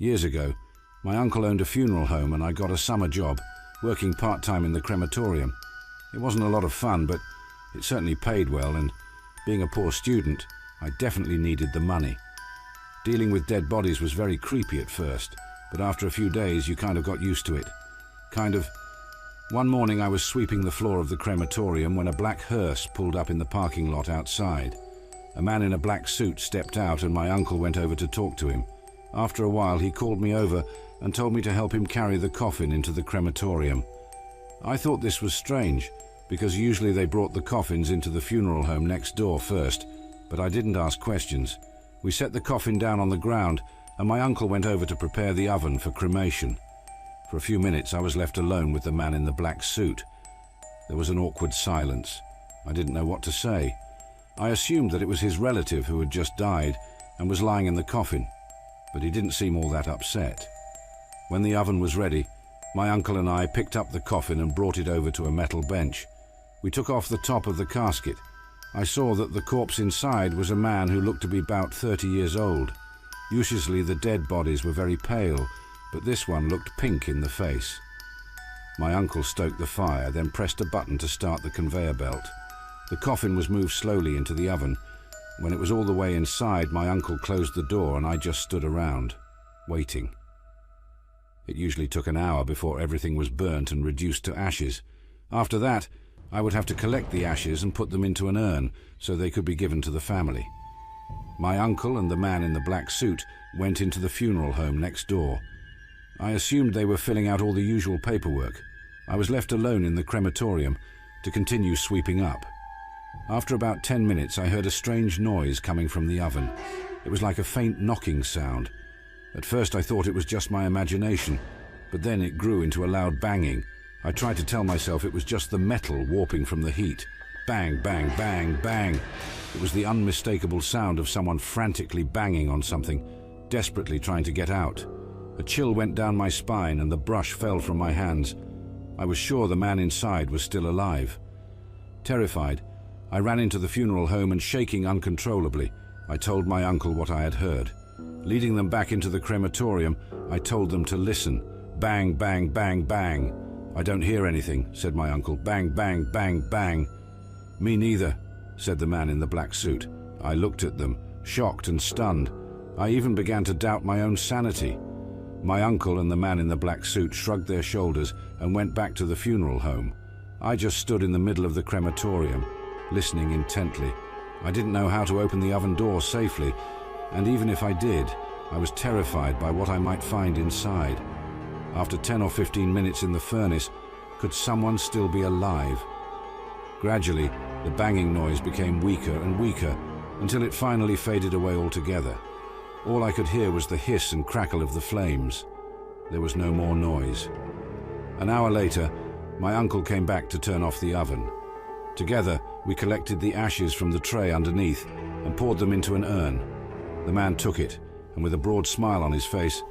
Years ago, my uncle owned a funeral home and I got a summer job, working part-time in the crematorium. It wasn't a lot of fun, but it certainly paid well, and being a poor student, I definitely needed the money. Dealing with dead bodies was very creepy at first, but after a few days you kind of got used to it. One morning I was sweeping the floor of the crematorium when a black hearse pulled up in the parking lot outside. A man in a black suit stepped out and my uncle went over to talk to him. After a while he called me over and told me to help him carry the coffin into the crematorium. I thought this was strange, because usually they brought the coffins into the funeral home next door first, but I didn't ask questions. We set the coffin down on the ground and my uncle went over to prepare the oven for cremation. For a few minutes I was left alone with the man in the black suit. There was an awkward silence. I didn't know what to say. I assumed that it was his relative who had just died and was lying in the coffin, but he didn't seem all that upset. When the oven was ready, my uncle and I picked up the coffin and brought it over to a metal bench. We took off the top of the casket. I saw that the corpse inside was a man who looked to be about 30 years old. Usually the dead bodies were very pale, but this one looked pink in the face. My uncle stoked the fire, then pressed a button to start the conveyor belt. The coffin was moved slowly into the oven. When it was all the way inside, my uncle closed the door and I just stood around, waiting. It usually took an hour before everything was burnt and reduced to ashes. After that, I would have to collect the ashes and put them into an urn so they could be given to the family. My uncle and the man in the black suit went into the funeral home next door. I assumed they were filling out all the usual paperwork. I was left alone in the crematorium to continue sweeping up. After about 10 minutes, I heard a strange noise coming from the oven. It was like a faint knocking sound. At first I thought it was just my imagination, but then it grew into a loud banging. I tried to tell myself it was just the metal warping from the heat. Bang, bang, bang, bang. It was the unmistakable sound of someone frantically banging on something, desperately trying to get out. A chill went down my spine and the brush fell from my hands. I was sure the man inside was still alive. Terrified, I ran into the funeral home and, shaking uncontrollably, I told my uncle what I had heard. Leading them back into the crematorium, I told them to listen. Bang, bang, bang, bang. "I don't hear anything," said my uncle. "Bang, bang, bang, bang." "Me neither," said the man in the black suit. I looked at them, shocked and stunned. I even began to doubt my own sanity. My uncle and the man in the black suit shrugged their shoulders and went back to the funeral home. I just stood in the middle of the crematorium, listening intently. I didn't know how to open the oven door safely, and even if I did, I was terrified by what I might find inside. After 10 or 15 minutes in the furnace, could someone still be alive? Gradually, the banging noise became weaker and weaker until it finally faded away altogether. All I could hear was the hiss and crackle of the flames. There was no more noise. An hour later, my uncle came back to turn off the oven. Together, we collected the ashes from the tray underneath and poured them into an urn. The man took it, and with a broad smile on his face,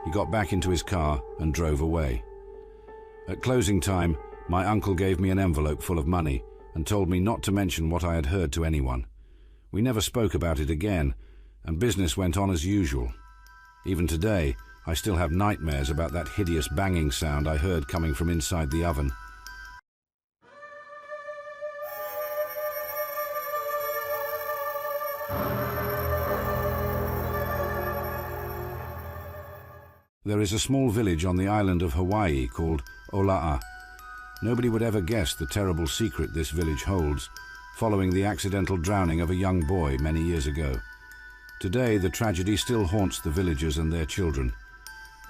he got back into his car and drove away. At closing time, my uncle gave me an envelope full of money and told me not to mention what I had heard to anyone. We never spoke about it again, and business went on as usual. Even today, I still have nightmares about that hideous banging sound I heard coming from inside the oven. There is a small village on the island of Hawaii called Ola'a. Nobody would ever guess the terrible secret this village holds, following the accidental drowning of a young boy many years ago. Today, the tragedy still haunts the villagers and their children.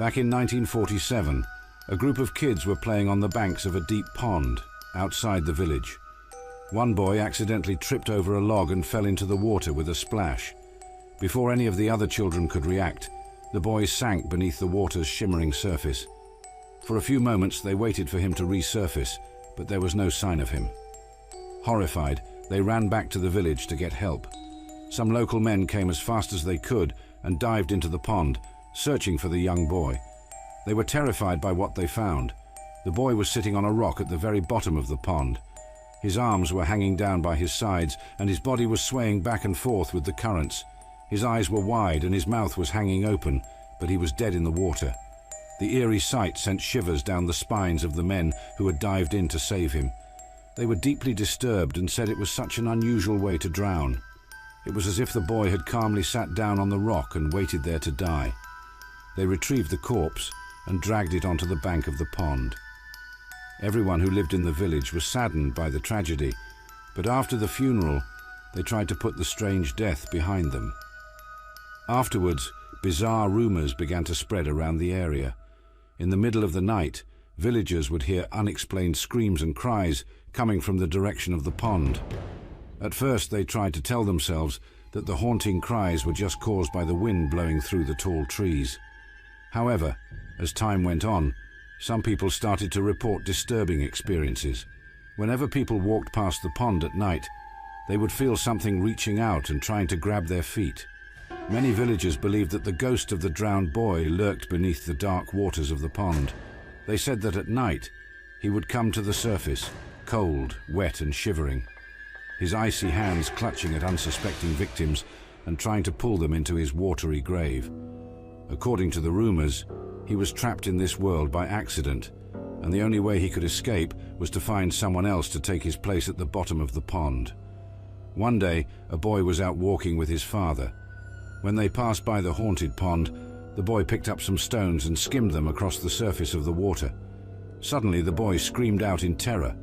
Back in 1947, a group of kids were playing on the banks of a deep pond outside the village. One boy accidentally tripped over a log and fell into the water with a splash. Before any of the other children could react, the boy sank beneath the water's shimmering surface. For a few moments, they waited for him to resurface, but there was no sign of him. Horrified, they ran back to the village to get help. Some local men came as fast as they could and dived into the pond, searching for the young boy. They were terrified by what they found. The boy was sitting on a rock at the very bottom of the pond. His arms were hanging down by his sides, and his body was swaying back and forth with the currents. His eyes were wide and his mouth was hanging open, but he was dead in the water. The eerie sight sent shivers down the spines of the men who had dived in to save him. They were deeply disturbed and said it was such an unusual way to drown. It was as if the boy had calmly sat down on the rock and waited there to die. They retrieved the corpse and dragged it onto the bank of the pond. Everyone who lived in the village was saddened by the tragedy, but after the funeral, they tried to put the strange death behind them. Afterwards, bizarre rumors began to spread around the area. In the middle of the night, villagers would hear unexplained screams and cries coming from the direction of the pond. At first, they tried to tell themselves that the haunting cries were just caused by the wind blowing through the tall trees. However, as time went on, some people started to report disturbing experiences. Whenever people walked past the pond at night, they would feel something reaching out and trying to grab their feet. Many villagers believed that the ghost of the drowned boy lurked beneath the dark waters of the pond. They said that at night, he would come to the surface, cold, wet and shivering, his icy hands clutching at unsuspecting victims and trying to pull them into his watery grave. According to the rumors, he was trapped in this world by accident, and the only way he could escape was to find someone else to take his place at the bottom of the pond. One day, a boy was out walking with his father. When they passed by the haunted pond, the boy picked up some stones and skimmed them across the surface of the water. Suddenly, the boy screamed out in terror.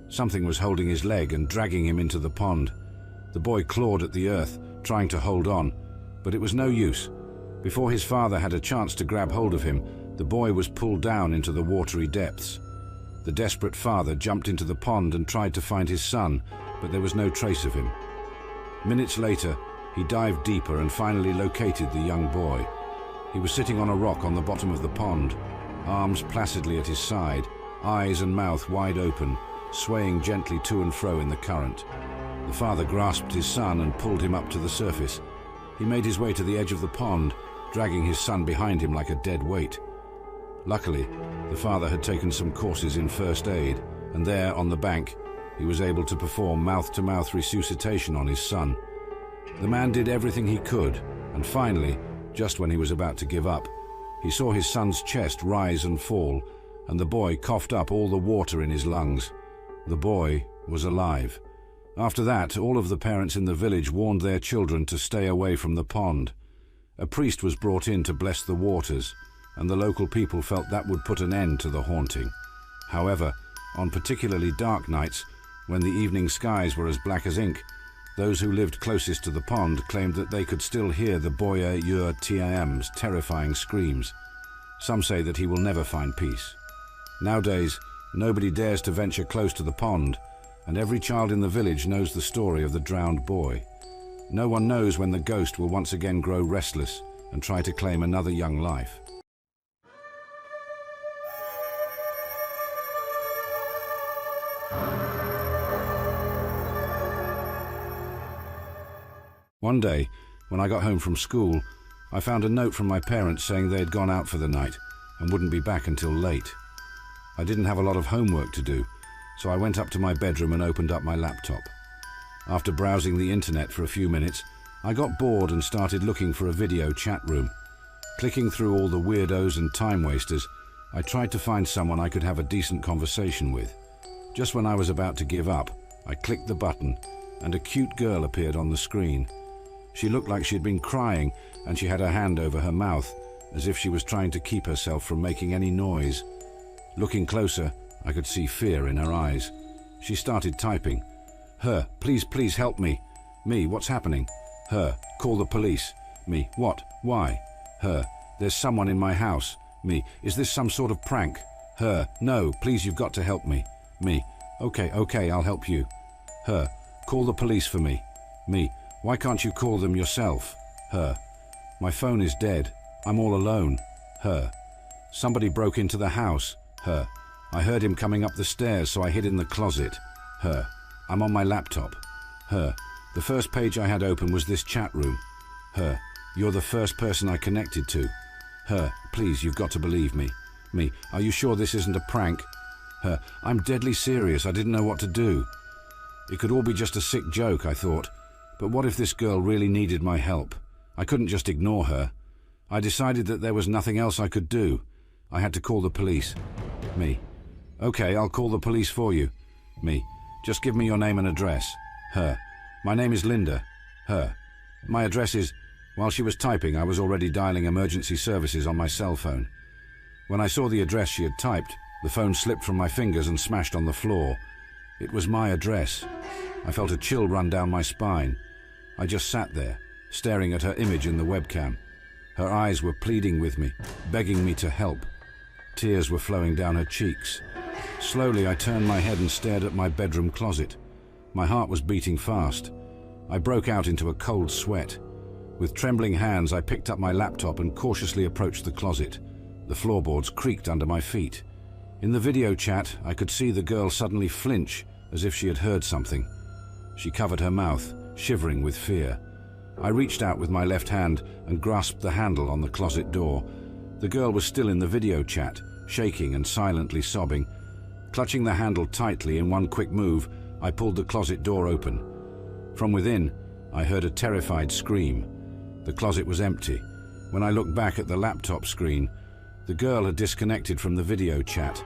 Something was holding his leg and dragging him into the pond. The boy clawed at the earth, trying to hold on, but it was no use. Before his father had a chance to grab hold of him, the boy was pulled down into the watery depths. The desperate father jumped into the pond and tried to find his son, but there was no trace of him. Minutes later, he dived deeper and finally located the young boy. He was sitting on a rock on the bottom of the pond, arms placidly at his side, eyes and mouth wide open, swaying gently to and fro in the current. The father grasped his son and pulled him up to the surface. He made his way to the edge of the pond, dragging his son behind him like a dead weight. Luckily, the father had taken some courses in first aid, and there, on the bank, he was able to perform mouth-to-mouth resuscitation on his son. The man did everything he could, and finally, just when he was about to give up, he saw his son's chest rise and fall, and the boy coughed up all the water in his lungs. The boy was alive. After that, all of the parents in the village warned their children to stay away from the pond. A priest was brought in to bless the waters, and the local people felt that would put an end to the haunting. However, on particularly dark nights, when the evening skies were as black as ink, those who lived closest to the pond claimed that they could still hear the Boya Ur Tiam's terrifying screams. Some say that he will never find peace. Nowadays, nobody dares to venture close to the pond, and every child in the village knows the story of the drowned boy. No one knows when the ghost will once again grow restless and try to claim another young life. One day, when I got home from school, I found a note from my parents saying they had gone out for the night and wouldn't be back until late. I didn't have a lot of homework to do, so I went up to my bedroom and opened up my laptop. After browsing the internet for a few minutes, I got bored and started looking for a video chat room. Clicking through all the weirdos and time wasters, I tried to find someone I could have a decent conversation with. Just when I was about to give up, I clicked the button and a cute girl appeared on the screen. She looked like she'd been crying, and she had her hand over her mouth, as if she was trying to keep herself from making any noise. Looking closer, I could see fear in her eyes. She started typing. Her, please help me. Me, what's happening? Her, call the police. Me, what? Why? Her, there's someone in my house. Me, is this some sort of prank? Her, no, please, you've got to help me. Me, okay, I'll help you. Her, call the police for me. Me, why can't you call them yourself? Her, my phone is dead. I'm all alone. Her, somebody broke into the house. Her, I heard him coming up the stairs, so I hid in the closet. Her, I'm on my laptop. Her, the first page I had open was this chat room. Her, you're the first person I connected to. Her, please, you've got to believe me. Me, are you sure this isn't a prank? Her, I'm deadly serious. I didn't know what to do. It could all be just a sick joke, I thought. But what if this girl really needed my help? I couldn't just ignore her. I decided that there was nothing else I could do. I had to call the police. Me. Okay, I'll call the police for you. Me. Just give me your name and address. Her. My name is Linda. Her. My address is... While she was typing, I was already dialing emergency services on my cell phone. When I saw the address she had typed, the phone slipped from my fingers and smashed on the floor. It was my address. I felt a chill run down my spine. I just sat there, staring at her image in the webcam. Her eyes were pleading with me, begging me to help. Tears were flowing down her cheeks. Slowly, I turned my head and stared at my bedroom closet. My heart was beating fast. I broke out into a cold sweat. With trembling hands, I picked up my laptop and cautiously approached the closet. The floorboards creaked under my feet. In the video chat, I could see the girl suddenly flinch, as if she had heard something. She covered her mouth, shivering with fear. I reached out with my left hand and grasped the handle on the closet door. The girl was still in the video chat, shaking and silently sobbing. Clutching the handle tightly in one quick move, I pulled the closet door open. From within, I heard a terrified scream. The closet was empty. When I looked back at the laptop screen, the girl had disconnected from the video chat.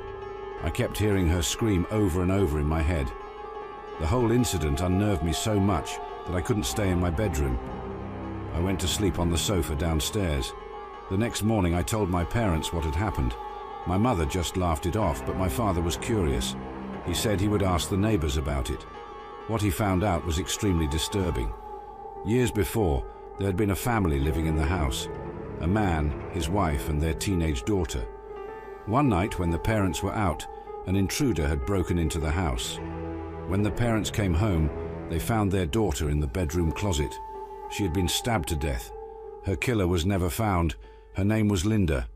I kept hearing her scream over and over in my head. The whole incident unnerved me so much that I couldn't stay in my bedroom. I went to sleep on the sofa downstairs. The next morning I told my parents what had happened. My mother just laughed it off, but my father was curious. He said he would ask the neighbors about it. What he found out was extremely disturbing. Years before, there had been a family living in the house. A man, his wife, and their teenage daughter. One night, when the parents were out, an intruder had broken into the house. When the parents came home, they found their daughter in the bedroom closet. She had been stabbed to death. Her killer was never found. Her name was Linda.